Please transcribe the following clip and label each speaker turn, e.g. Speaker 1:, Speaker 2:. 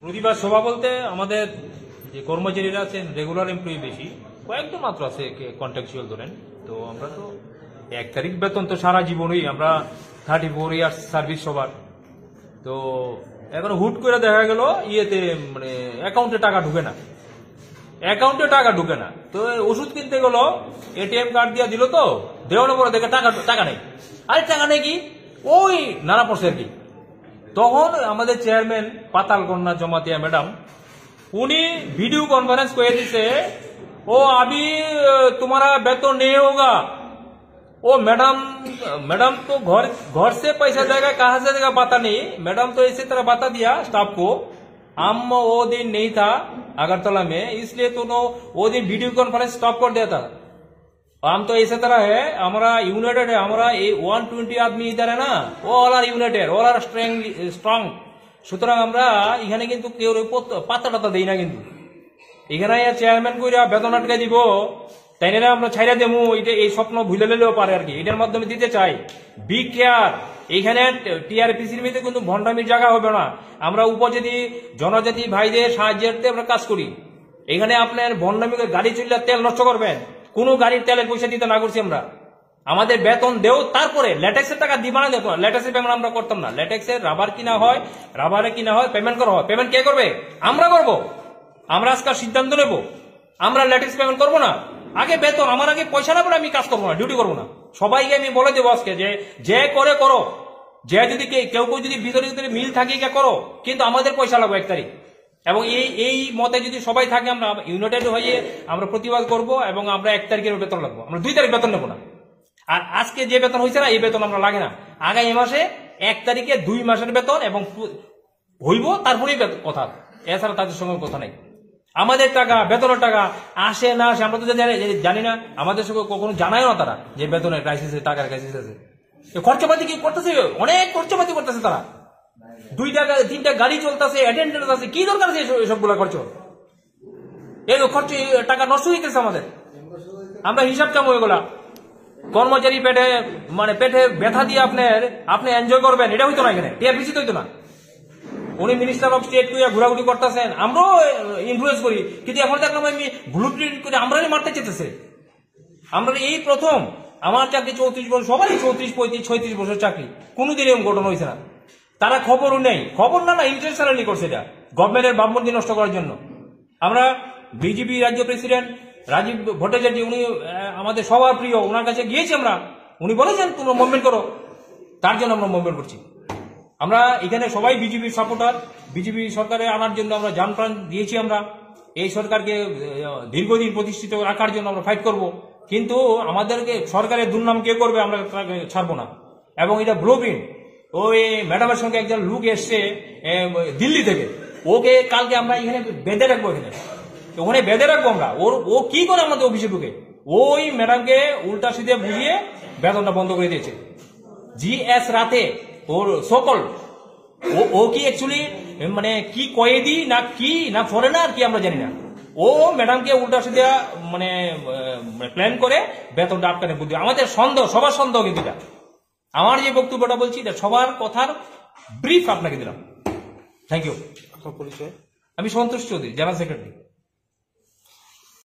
Speaker 1: প্রতিবাদ সভা বলতে আমাদের যে কর্মচারীরা আছেন রেগুলার এমপ্লয়ি বেশি, কয়েকজন মাত্র আছে কন্ট্রাকচুয়াল ধরেন। তো আমরা তো 1 তারিখ বেতন তো সারা জীবনই আমরা 34 ইয়ার্স সার্ভিস সবার। তো এখন হুট করে দেখা গেল ইয়েতে মানে অ্যাকাউন্টে টাকা ঢুকে না, তো ওষুধ কিনতে গেল এটিএম কার্ড দিয়ে দিল, তো দেওয়ানোর পরে দেখে টাকা নেই। আরে টাকা নেই কি ওই নানা পড়ছে আর কি। তখন আমাদের চেয়ারম্যান পাতাল কন্যা জমাতিয়া ম্যাডাম উনি वीडियो कॉन्फ्रेंस করে দিছে, ও अभी तुम्हारा वेतन नहीं होगा। ओ मैडम तो घर से पैसा देगा, कहां से देगा पता नहीं। मैडम तो इसी तरह बता दिया स्टाफ को, हम वो दिन नहीं था अगरतला में, इसलिए तो वो दिन वीडियो कॉन्फ्रेंस स्टॉप कर दिया था। हम तो इसी तरह है, हमारा यूनाइटेड है, हमारा 120 आदमी इधर है ना, वो all are united, all are strong. সুতরাং আমরা এখানে কিন্তু কেউ পাতা টাতা দিই না, কিন্তু এখানে চেয়ারম্যান কইরা বেতন আটকে দিব তাই না, আমরা ছাইরা দেবো। এটা এই স্বপ্ন ভুলে নিলেও পারে আর কি, এটার মাধ্যমে দিতে চাই। বি কেয়ার, এখানে টিআরপিসির মধ্যে কিন্তু ভণ্ডামির জায়গা হবে না। আমরা উপজাতি জনজাতি ভাইদের সাহায্যার্থে আমরা কাজ করি। এখানে আপনার ভণ্ডামি গাড়ি চললে তেল নষ্ট করবেন, কোন গাড়ির তেলের পয়সা দিতে না করছি আমরা। আমাদের বেতন দেও, তারপরে ল্যাটেক্সের টাকা দিবা না, দেখো ল্যাটেক্সের পেমেন্ট আমরা করতাম না। ল্যাটেক্সের রাবারে কিনা হয় পেমেন্ট করা হয়, পেমেন্ট কে করবে? আমরা করব। আমরা আজকে সিদ্ধান্ত নেব, আমরা ল্যাটেক্স পেমেন্ট করবো না। আগে বেতন, আমার আগে পয়সা না করে আমি কাজ করবো না, ডিউটি করবো না। সবাইকে আমি বলে দেবো আজকে যে করে করো, যে যদি কেউ যদি ভিতরে মিল থাকে করো, কিন্তু আমাদের পয়সা লাগবে 1 তারিখ। এবং এই মতে যদি সবাই থাকে, আমরা ইউনাইটেড হয়ে আমরা প্রতিবাদ করব এবং আমরা 1 তারিখের বেতন লাগবো, আমরা 2 তারিখ বেতন নেবো না। আর আজকে যে বেতন হয়েছে না, এই বেতন আমরা লাগে না। আগামী মাসে 1 তারিখে 2 মাসের বেতন এবং হইব, তারপরেই কথা, এছাড়া তাদের সঙ্গে কথা নেই। আমাদের টাকা, বেতনের টাকা আসে না আসে আমরা তো জানি না, আমাদের সঙ্গে কখনো জানায় না তারা যে বেতনের ক্রাইসিস আছে, টাকার ক্রাইসিস আছে। খরচাপাতি কি করতেছে, অনেক খরচাপাতি করতেছে তারা। 2টা 3টা গাড়ি চলতেছে, অ্যাটেন্ডেন্স আছে, কি দরকার আছে এসবগুলো খরচ? এই খরচ টাকা নষ্ট হইতেছে আমাদের, আমরা হিসাব কেমন এগুলা। কর্মচারী পেটে ব্যথা দিয়ে আপনি এনজয় করবেন, এটা হইতো না এখানে, টিআরপিসি তো হইতো না। উনি মিনিস্টার অফ স্টেট কইয়া ঘোরাঘুরি করতেছেন, আমরাও ইনফ্লুয়েন্স করি, কিন্তু এখন দেখলাম আমি ব্লু প্রিন্ট করে আমরাই মারতে চেতেছে। আমরা এই প্রথম, আমার চাকরি 34 বছর, সবারই 34, 35, 36 বছর চাকরি, কোনোদিন এরকম ঘটনা হয়েছে না। তারা খবরও নেই, খবর না ইন্টেনশনালি করছে এটা, গভর্নমেন্টের ভাবমূর্তি নষ্ট করার জন্য। আমরা বিজেপি রাজ্য প্রেসিডেন্ট রাজীব ভট্টাচার্য, উনি আমাদের সবার প্রিয়, ওনার কাছে গিয়েছি আমরা, উনি বলেছেন তোমরা মুভমেন্ট করো, তার জন্য আমরা মুভমেন্ট করছি। আমরা এখানে সবাই বিজেপি সাপোর্টার, বিজেপি সরকারে আনার জন্য আমরা জান প্রাণ দিয়েছি। আমরা এই সরকারকে দীর্ঘদিন প্রতিষ্ঠিত রাখার জন্য আমরা ফাইট করব, কিন্তু আমাদেরকে সরকারের দুর্নাম কে করবে আমরা ছাড়বো না। এবং এটা ব্লু প্রিন্ট, ওই ম্যাডামের সঙ্গে একজন লোক এসছে দিল্লি থেকে, ওকে কালকে আমরা এখানে বেঁধে রাখবো, ওখানে বেঁধে রাখবো আমরা। ও কি করে আমাদের অফিসে ঢুকে, ওই ম্যাডামকে উল্টা সিধে বুঝিয়ে বেতনটা বন্ধ করে দিয়েছে। জিএস রাতে ওর সকল ও কি অ্যাকচুয়ালি মানে কি কয়েদি না ফরেনার কি আমরা জানি না। ও ম্যাডামকে উল্টা সিধে মানে প্ল্যান করে বেতনটা আটকানে বুদ্ধি। আমাদের সন্দেহ, সবার সন্দেহ কিন্তু এটা। আমার যে বক্তব্যটা বলছি এটা সবার কথার ব্রিফ আপনাকে দিলাম। Thank you.
Speaker 2: পরিচয়?
Speaker 1: আমি সন্তোষ চৌধুরী, জেনারেল সেক্রেটারি।